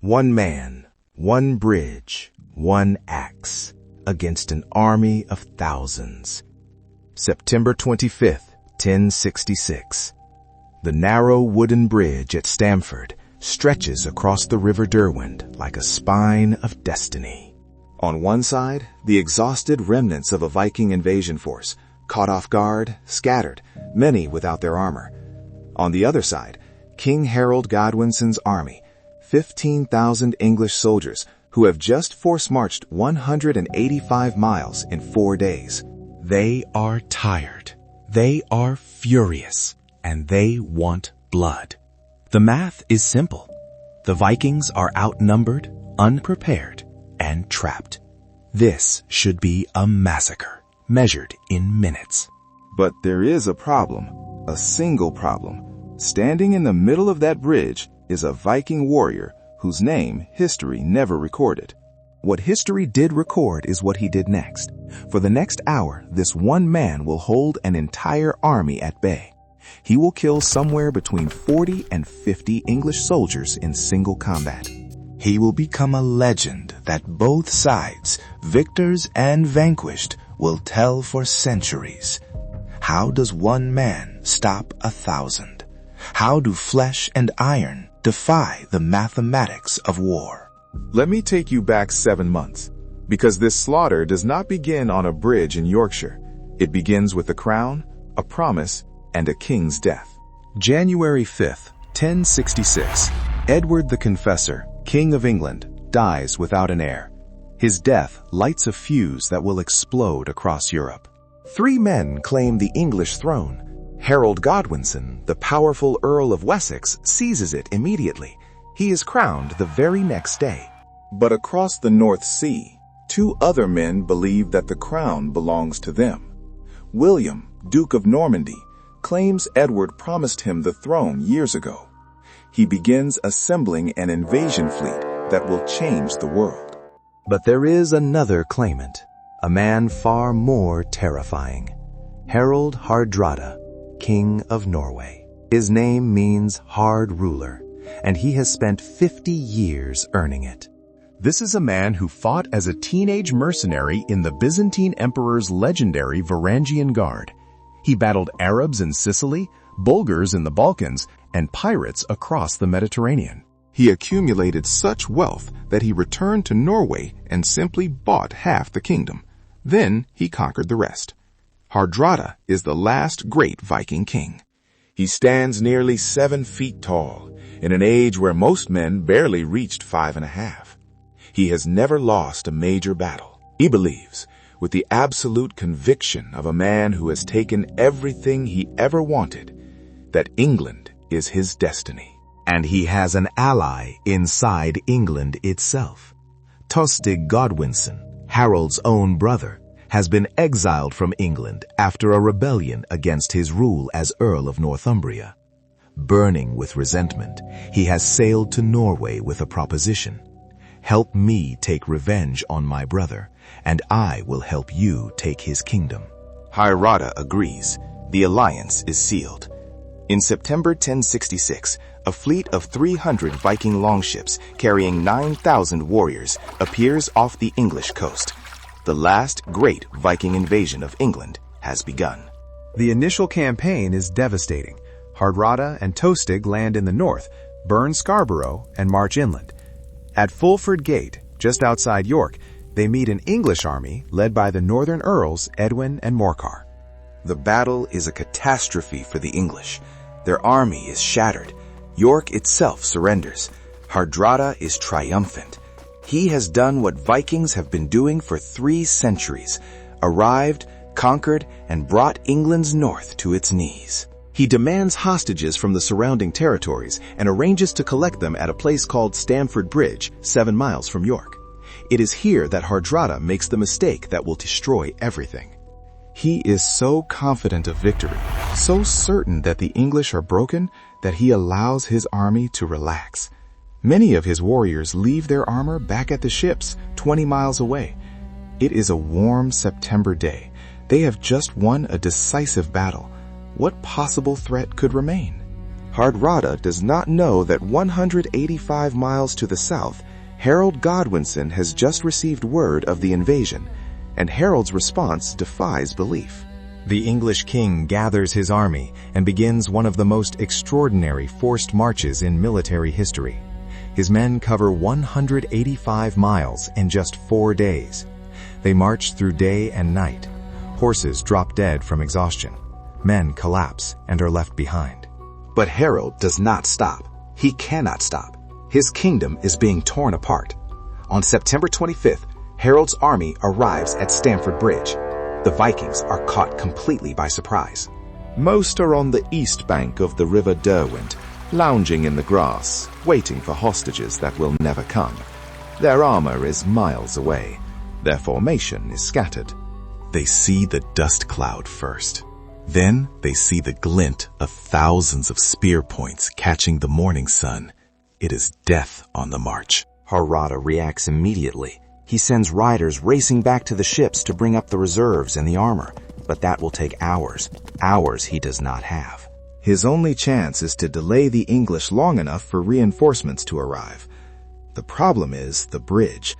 One man, one bridge, one axe, against an army of thousands. September 25th, 1066. The narrow wooden bridge at Stamford stretches across the River Derwent like a spine of destiny. On one side, the exhausted remnants of a Viking invasion force, caught off guard, scattered, many without their armor. On the other side, King Harold Godwinson's army, 15,000 English soldiers who have just force-marched 185 miles in 4 days. They are tired. They are furious. And they want blood. The math is simple. The Vikings are outnumbered, unprepared, and trapped. This should be a massacre, measured in minutes. But there is a problem, a single problem. Standing in the middle of that bridge is a Viking warrior whose name history never recorded. What history did record is what he did next. For the next hour, this one man will hold an entire army at bay. He will kill somewhere between 40 and 50 English soldiers in single combat. He will become a legend that both sides, victors and vanquished, will tell for centuries. How does one man stop 1,000? How do flesh and iron defy the mathematics of war? Let me take you back 7 months, because this slaughter does not begin on a bridge in Yorkshire. It begins with a crown, a promise, and a king's death. January 5th, 1066. Edward the Confessor, King of England, dies without an heir. His death lights a fuse that will explode across Europe. 3 men claim the English throne. Harold Godwinson, the powerful Earl of Wessex, seizes it immediately. He is crowned the very next day. But across the North Sea, 2 other men believe that the crown belongs to them. William, Duke of Normandy, claims Edward promised him the throne years ago. He begins assembling an invasion fleet that will change the world. But there is another claimant, a man far more terrifying. Harald Hardrada, King of Norway. His name means hard ruler, and he has spent 50 years earning it. This is a man who fought as a teenage mercenary in the Byzantine Emperor's legendary Varangian Guard. He battled Arabs in Sicily, Bulgars in the Balkans, and pirates across the Mediterranean. He accumulated such wealth that he returned to Norway and simply bought half the kingdom. Then he conquered the rest. Hardrada is the last great Viking king. He stands nearly 7 feet tall, in an age where most men barely reached 5.5. He has never lost a major battle. He believes, with the absolute conviction of a man who has taken everything he ever wanted, that England is his destiny. And he has an ally inside England itself. Tostig Godwinson, Harold's own brother, has been exiled from England after a rebellion against his rule as Earl of Northumbria. Burning with resentment, he has sailed to Norway with a proposition. Help me take revenge on my brother, and I will help you take his kingdom. Hardrada agrees. The alliance is sealed. In September 1066, a fleet of 300 Viking longships carrying 9,000 warriors appears off the English coast. The last great Viking invasion of England has begun. The initial campaign is devastating. Hardrada and Tostig land in the north, burn Scarborough, and march inland. At Fulford Gate, just outside York, they meet an English army led by the northern earls Edwin and Morcar. The battle is a catastrophe for the English. Their army is shattered. York itself surrenders. Hardrada is triumphant. He has done what Vikings have been doing for 3 centuries, arrived, conquered, and brought England's north to its knees. He demands hostages from the surrounding territories and arranges to collect them at a place called Stamford Bridge, 7 miles from York. It is here that Hardrada makes the mistake that will destroy everything. He is so confident of victory, so certain that the English are broken, that he allows his army to relax. Many of his warriors leave their armor back at the ships, 20 miles away. It is a warm September day. They have just won a decisive battle. What possible threat could remain? Hardrada does not know that 185 miles to the south, Harold Godwinson has just received word of the invasion, and Harold's response defies belief. The English king gathers his army and begins one of the most extraordinary forced marches in military history. His men cover 185 miles in just 4 days. They march through day and night. Horses drop dead from exhaustion. Men collapse and are left behind. But Harold does not stop. He cannot stop. His kingdom is being torn apart. On September 25th, Harold's army arrives at Stamford Bridge. The Vikings are caught completely by surprise. Most are on the east bank of the River Derwent, lounging in the grass, waiting for hostages that will never come. Their armor is miles away. Their formation is scattered. They see the dust cloud first. Then they see the glint of thousands of spear points catching the morning sun. It is death on the march. Hardrada reacts immediately. He sends riders racing back to the ships to bring up the reserves and the armor, but that will take hours. Hours he does not have. His only chance is to delay the English long enough for reinforcements to arrive. The problem is the bridge.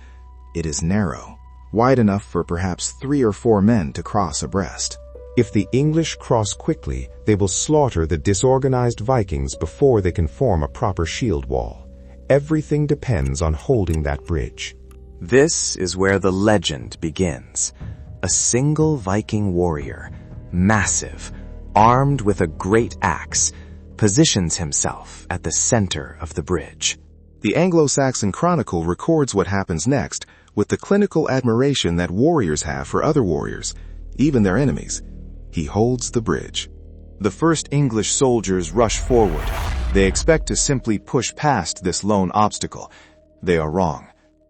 It is narrow, wide enough for perhaps 3 or 4 men to cross abreast. If the English cross quickly, they will slaughter the disorganized Vikings before they can form a proper shield wall. Everything depends on holding that bridge. This is where the legend begins. A single Viking warrior, massive, armed with a great axe, positions himself at the center of the bridge. The Anglo-Saxon Chronicle records what happens next with the clinical admiration that warriors have for other warriors, even their enemies. He holds the bridge. The first English soldiers rush forward. They expect to simply push past this lone obstacle. They are wrong.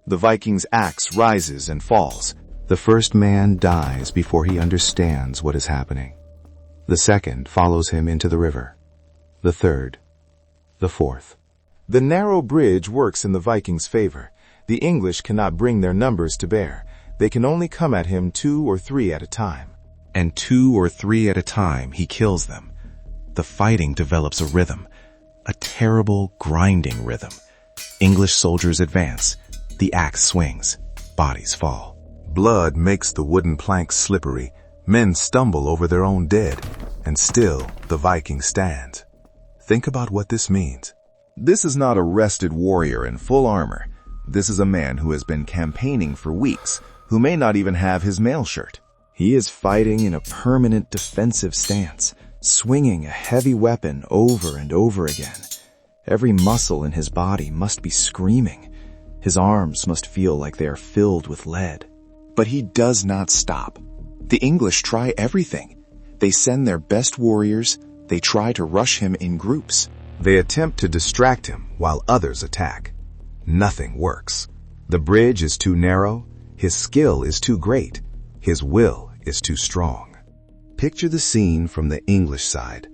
The Viking's axe rises and falls. The first man dies before he understands what is happening. The second follows him into the river. The third. The fourth. The narrow bridge works in the Vikings' favor. The English cannot bring their numbers to bear. They can only come at him 2 or 3 at a time. And 2 or 3 at a time he kills them. The fighting develops a rhythm, a terrible grinding rhythm. English soldiers advance. The axe swings. Bodies fall. Blood makes the wooden planks slippery. Men stumble over their own dead. And still the Viking stands. Think about what this means. This is not a rested warrior in full armor. This is a man who has been campaigning for weeks, who may not even have his mail shirt. He is fighting in a permanent defensive stance, swinging a heavy weapon over and over again. Every muscle in his body must be screaming. His arms must feel like they are filled with lead. But he does not stop. The English try everything. They send their best warriors. They try to rush him in groups. They attempt to distract him while others attack. Nothing works. The bridge is too narrow. His skill is too great. His will is too strong. Picture the scene from the English side.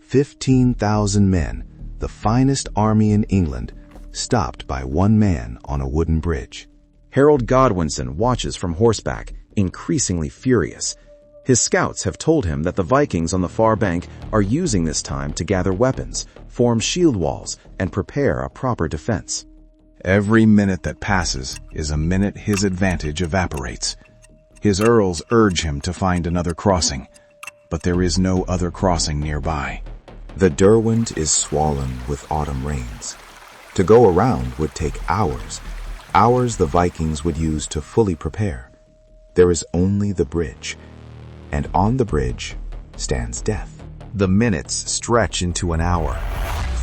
15,000 men, the finest army in England, stopped by one man on a wooden bridge. Harold Godwinson watches from horseback, increasingly furious. His scouts have told him that the Vikings on the far bank are using this time to gather weapons, form shield walls, and prepare a proper defense. Every minute that passes is a minute his advantage evaporates. His earls urge him to find another crossing, but there is no other crossing nearby. The Derwent is swollen with autumn rains. To go around would take hours, hours the Vikings would use to fully prepare. There is only the bridge, and on the bridge stands death. The minutes stretch into an hour.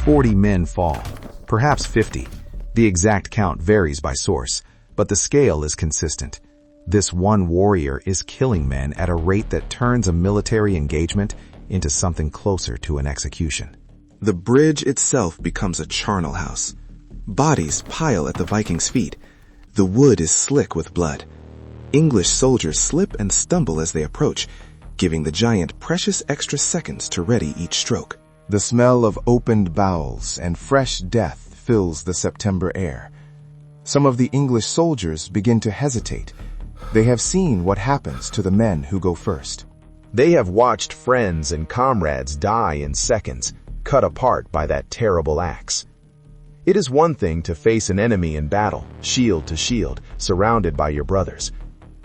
40 men fall, perhaps 50. The exact count varies by source, but the scale is consistent. This one warrior is killing men at a rate that turns a military engagement into something closer to an execution. The bridge itself becomes a charnel house. Bodies pile at the Vikings' feet. The wood is slick with blood. English soldiers slip and stumble as they approach, giving the giant precious extra seconds to ready each stroke. The smell of opened bowels and fresh death fills the September air. Some of the English soldiers begin to hesitate. They have seen what happens to the men who go first. They have watched friends and comrades die in seconds, cut apart by that terrible axe. It is one thing to face an enemy in battle, shield to shield, surrounded by your brothers.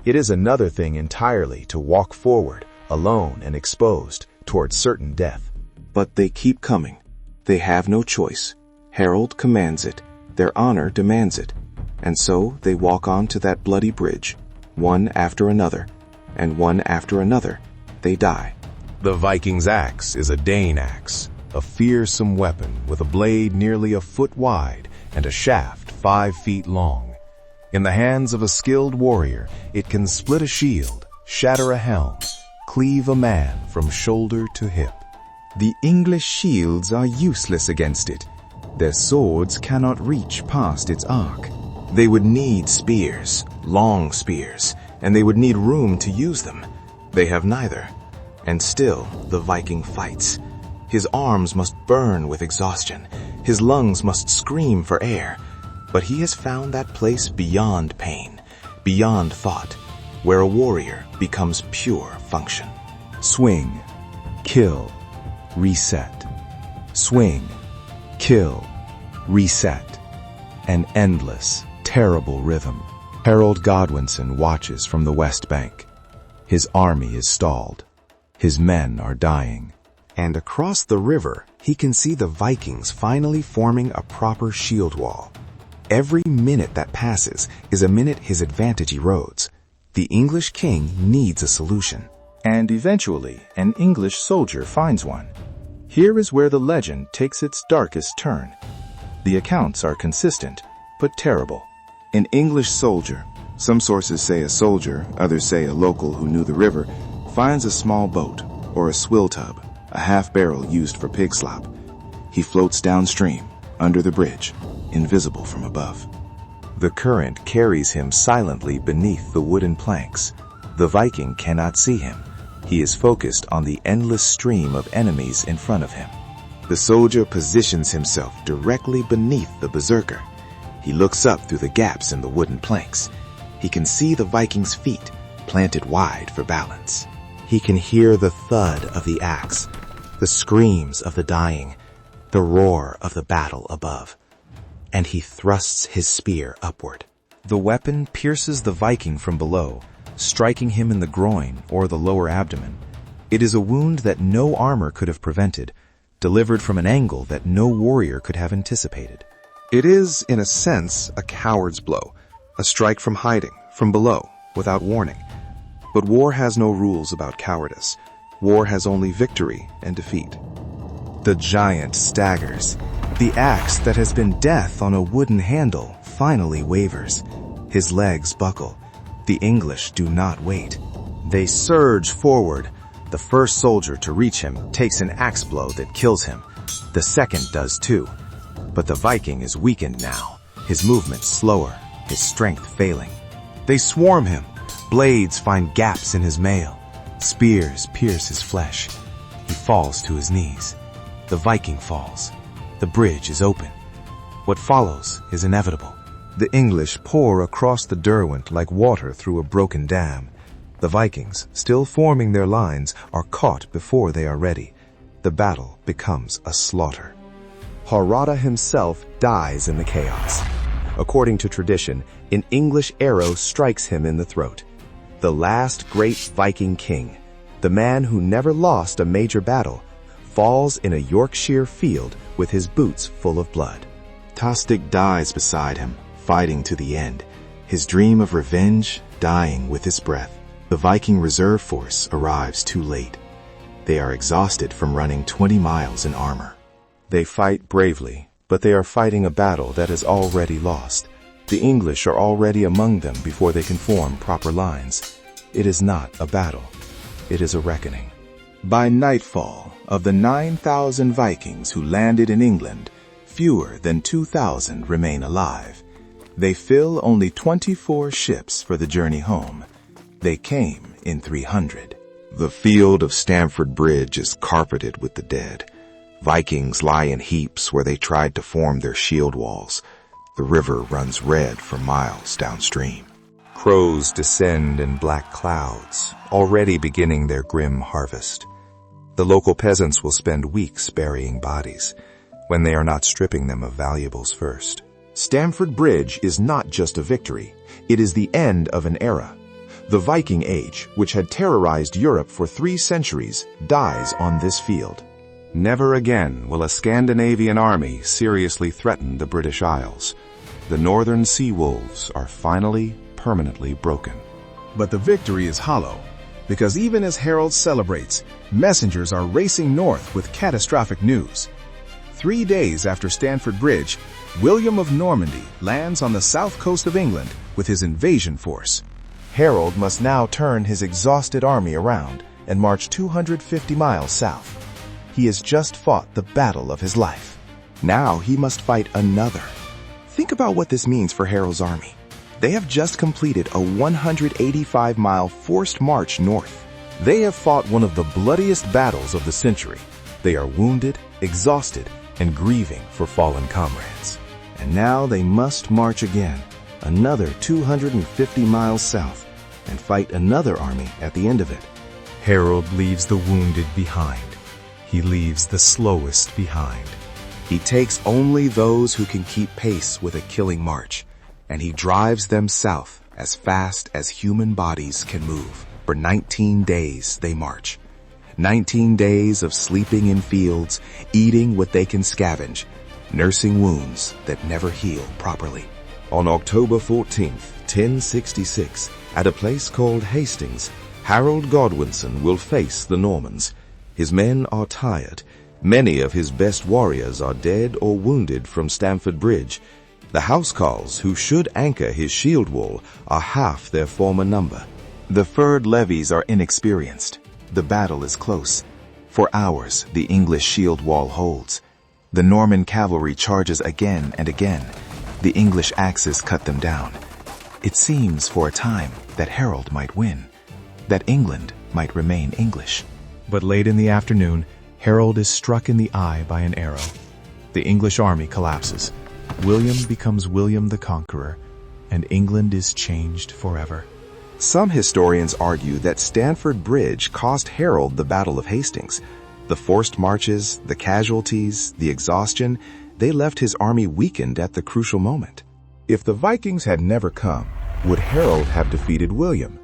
It is another thing entirely to walk forward, alone and exposed, towards certain death. But they keep coming. They have no choice. Harold commands it. Their honor demands it. And so they walk on to that bloody bridge, one after another, and one after another, they die. The Viking's axe is a Dane axe, a fearsome weapon with a blade nearly a foot wide and a shaft 5 feet long. In the hands of a skilled warrior, it can split a shield, shatter a helm, cleave a man from shoulder to hip. The English shields are useless against it. Their swords cannot reach past its arc. They would need spears, long spears, and they would need room to use them. They have neither. And still the Viking fights. His arms must burn with exhaustion. His lungs must scream for air. But he has found that place beyond pain, beyond thought, where a warrior becomes pure function. Swing, kill, reset. Swing, kill, reset. An endless, terrible rhythm. Harold Godwinson watches from the West Bank. His army is stalled. His men are dying. And across the river, he can see the Vikings finally forming a proper shield wall. Every minute that passes is a minute his advantage erodes. The English king needs a solution. And eventually, an English soldier finds one. Here is where the legend takes its darkest turn. The accounts are consistent, but terrible. An English soldier, some sources say a soldier, others say a local who knew the river, finds a small boat, or a swill tub, a half-barrel used for pig slop. He floats downstream, under the bridge, invisible from above. The current carries him silently beneath the wooden planks. The Viking cannot see him. He is focused on the endless stream of enemies in front of him. The soldier positions himself directly beneath the berserker. He looks up through the gaps in the wooden planks. He can see the Viking's feet, planted wide for balance. He can hear the thud of the axe, the screams of the dying, the roar of the battle above. And he thrusts his spear upward. The weapon pierces the Viking from below, striking him in the groin or the lower abdomen. It is a wound that no armor could have prevented, delivered from an angle that no warrior could have anticipated. It is, in a sense, a coward's blow, a strike from hiding, from below, without warning. But war has no rules about cowardice. War has only victory and defeat. The giant staggers. The axe that has been death on a wooden handle finally wavers. His legs buckle. The English do not wait. They surge forward. The first soldier to reach him takes an axe blow that kills him. The second does too. But the Viking is weakened now, his movement slower, his strength failing. They swarm him. Blades find gaps in his mail. Spears pierce his flesh. He falls to his knees. The Viking falls. The bridge is open. What follows is inevitable. The English pour across the Derwent like water through a broken dam. The Vikings, still forming their lines, are caught before they are ready. The battle becomes a slaughter. Harada himself dies in the chaos. According to tradition, an English arrow strikes him in the throat. The last great Viking king, the man who never lost a major battle, falls in a Yorkshire field with his boots full of blood. Tostig dies beside him, fighting to the end, his dream of revenge dying with his breath. The Viking reserve force arrives too late. They are exhausted from running 20 miles in armor. They fight bravely, but they are fighting a battle that is already lost. The English are already among them before they can form proper lines. It is not a battle. It is a reckoning. By nightfall, of the 9,000 Vikings who landed in England, fewer than 2,000 remain alive. They fill only 24 ships for the journey home. They came in 300. The field of Stamford Bridge is carpeted with the dead. Vikings lie in heaps where they tried to form their shield walls. The river runs red for miles downstream. Crows descend in black clouds, already beginning their grim harvest. The local peasants will spend weeks burying bodies, when they are not stripping them of valuables first. Stamford Bridge is not just a victory, it is the end of an era. The Viking Age, which had terrorized Europe for 3 centuries, dies on this field. Never again will a Scandinavian army seriously threaten the British Isles. The northern sea wolves are finally, permanently broken. But the victory is hollow, because even as Harold celebrates, messengers are racing north with catastrophic news. 3 days after Stamford Bridge, William of Normandy lands on the south coast of England with his invasion force. Harold must now turn his exhausted army around and march 250 miles south. He has just fought the battle of his life. Now he must fight another. Think about what this means for Harold's army. They have just completed a 185-mile forced march north. They have fought one of the bloodiest battles of the century. They are wounded, exhausted, and grieving for fallen comrades. And now they must march again, another 250 miles south, and fight another army at the end of it. Harold leaves the wounded behind. He leaves the slowest behind. He takes only those who can keep pace with a killing march, and he drives them south as fast as human bodies can move. For 19 days they march. 19 days of sleeping in fields, eating what they can scavenge, nursing wounds that never heal properly. On October 14th, 1066, at a place called Hastings, Harold Godwinson will face the Normans. His men are tired. Many of his best warriors are dead or wounded from Stamford Bridge. The housecarls who should anchor his shield wall are half their former number. The furred levies are inexperienced. The battle is close. For hours, the English shield wall holds. The Norman cavalry charges again and again. The English axes cut them down. It seems for a time that Harold might win, that England might remain English. But late in the afternoon, Harold is struck in the eye by an arrow. The English army collapses. William becomes William the Conqueror, and England is changed forever. Some historians argue that Stamford Bridge cost Harold the Battle of Hastings. The forced marches, the casualties, the exhaustion, they left his army weakened at the crucial moment. If the Vikings had never come, would Harold have defeated William?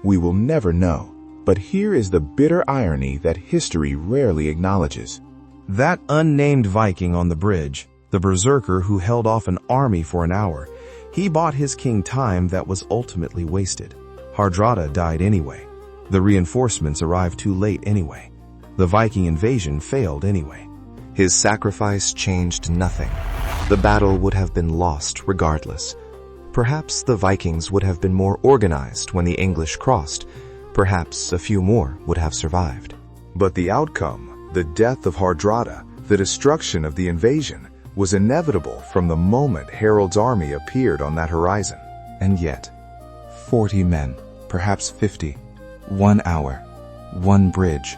We will never know. But here is the bitter irony that history rarely acknowledges. That unnamed Viking on the bridge, the berserker who held off an army for an hour, he bought his king time that was ultimately wasted. Hardrada died anyway. The reinforcements arrived too late anyway. The Viking invasion failed anyway. His sacrifice changed nothing. The battle would have been lost regardless. Perhaps the Vikings would have been more organized when the English crossed. Perhaps a few more would have survived. But the outcome, the death of Hardrada, the destruction of the invasion, was inevitable from the moment Harold's army appeared on that horizon. And yet, 40 men, perhaps 50, 1 hour, 1 bridge,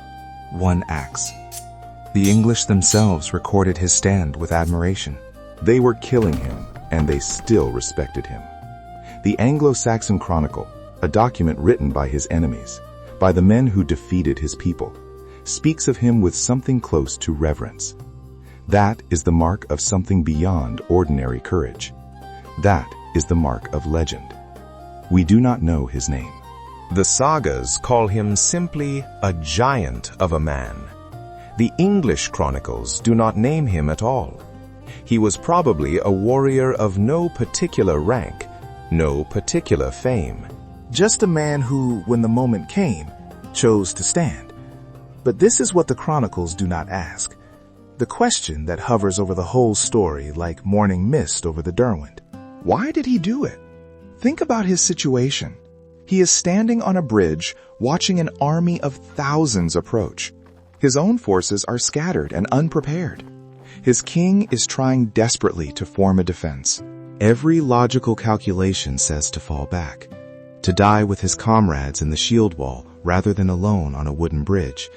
1 axe. The English themselves recorded his stand with admiration. They were killing him, and they still respected him. The Anglo-Saxon Chronicle, a document written by his enemies, by the men who defeated his people, speaks of him with something close to reverence. That is the mark of something beyond ordinary courage. That is the mark of legend. We do not know his name. The sagas call him simply a giant of a man. The English chronicles do not name him at all. He was probably a warrior of no particular rank, no particular fame. Just a man who, when the moment came, chose to stand. But this is what the chronicles do not ask. The question that hovers over the whole story like morning mist over the Derwent. Why did he do it? Think about his situation. He is standing on a bridge, watching an army of thousands approach. His own forces are scattered and unprepared. His king is trying desperately to form a defense. Every logical calculation says to fall back, to die with his comrades in the shield wall rather than alone on a wooden bridge.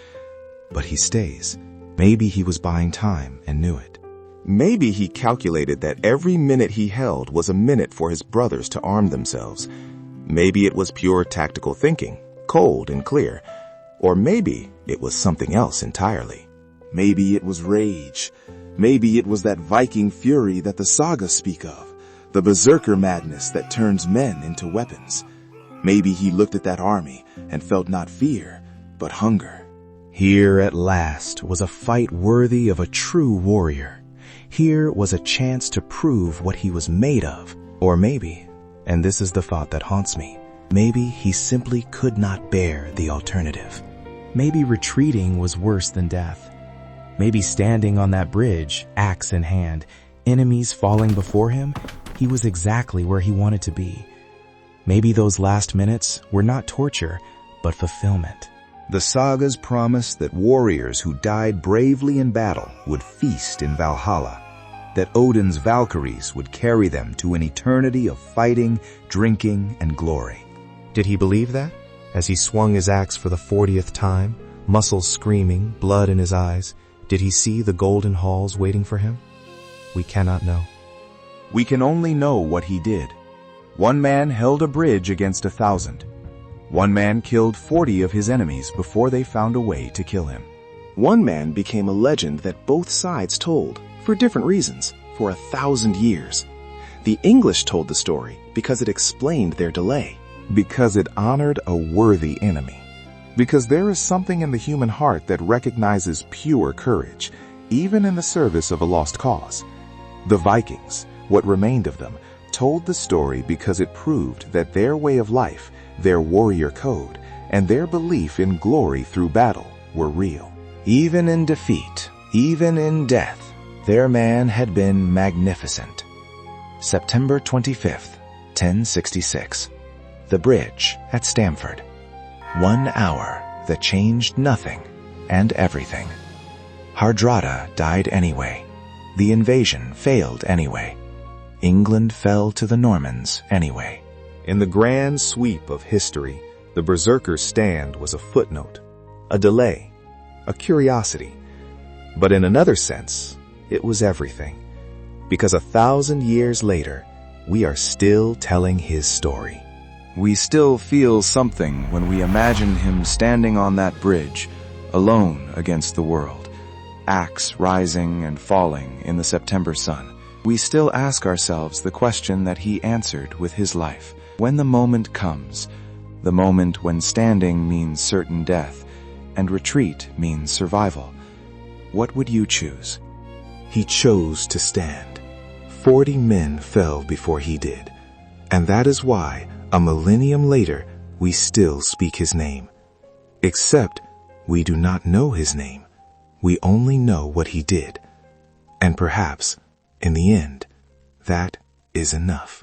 But he stays. Maybe he was buying time and knew it. Maybe he calculated that every minute he held was a minute for his brothers to arm themselves. Maybe it was pure tactical thinking, cold and clear. Or maybe it was something else entirely. Maybe it was rage. Maybe it was that Viking fury that the sagas speak of, the berserker madness that turns men into weapons. Maybe he looked at that army and felt not fear, but hunger. Here at last was a fight worthy of a true warrior. Here was a chance to prove what he was made of. Or maybe, and this is the thought that haunts me, maybe he simply could not bear the alternative. Maybe retreating was worse than death. Maybe standing on that bridge, axe in hand, enemies falling before him, he was exactly where he wanted to be. Maybe those last minutes were not torture, but fulfillment. The sagas promise that warriors who died bravely in battle would feast in Valhalla, that Odin's Valkyries would carry them to an eternity of fighting, drinking, and glory. Did he believe that? As he swung his axe for the 40th time, muscles screaming, blood in his eyes, did he see the golden halls waiting for him? We cannot know. We can only know what he did. One man held a bridge against 1,000. One man killed 40 of his enemies before they found a way to kill him. One man became a legend that both sides told, for different reasons, for 1,000 years. The English told the story because it explained their delay. Because it honored a worthy enemy. Because there is something in the human heart that recognizes pure courage, even in the service of a lost cause. The Vikings, what remained of them, told the story because it proved that their way of life, their warrior code, and their belief in glory through battle were real. Even in defeat, even in death, their man had been magnificent. September 25th, 1066. The bridge at Stamford. 1 hour that changed nothing and everything. Hardrada died anyway. The invasion failed anyway. England fell to the Normans anyway. In the grand sweep of history, the berserker's stand was a footnote, a delay, a curiosity. But in another sense, it was everything. Because 1,000 years later, we are still telling his story. We still feel something when we imagine him standing on that bridge, alone against the world, axe rising and falling in the September sun. We still ask ourselves the question that he answered with his life. When the moment comes, the moment when standing means certain death and retreat means survival, what would you choose? He chose to stand. 40 men fell before he did. And that is why, a millennium later, we still speak his name. Except we do not know his name. We only know what he did. And perhaps, in the end, that is enough.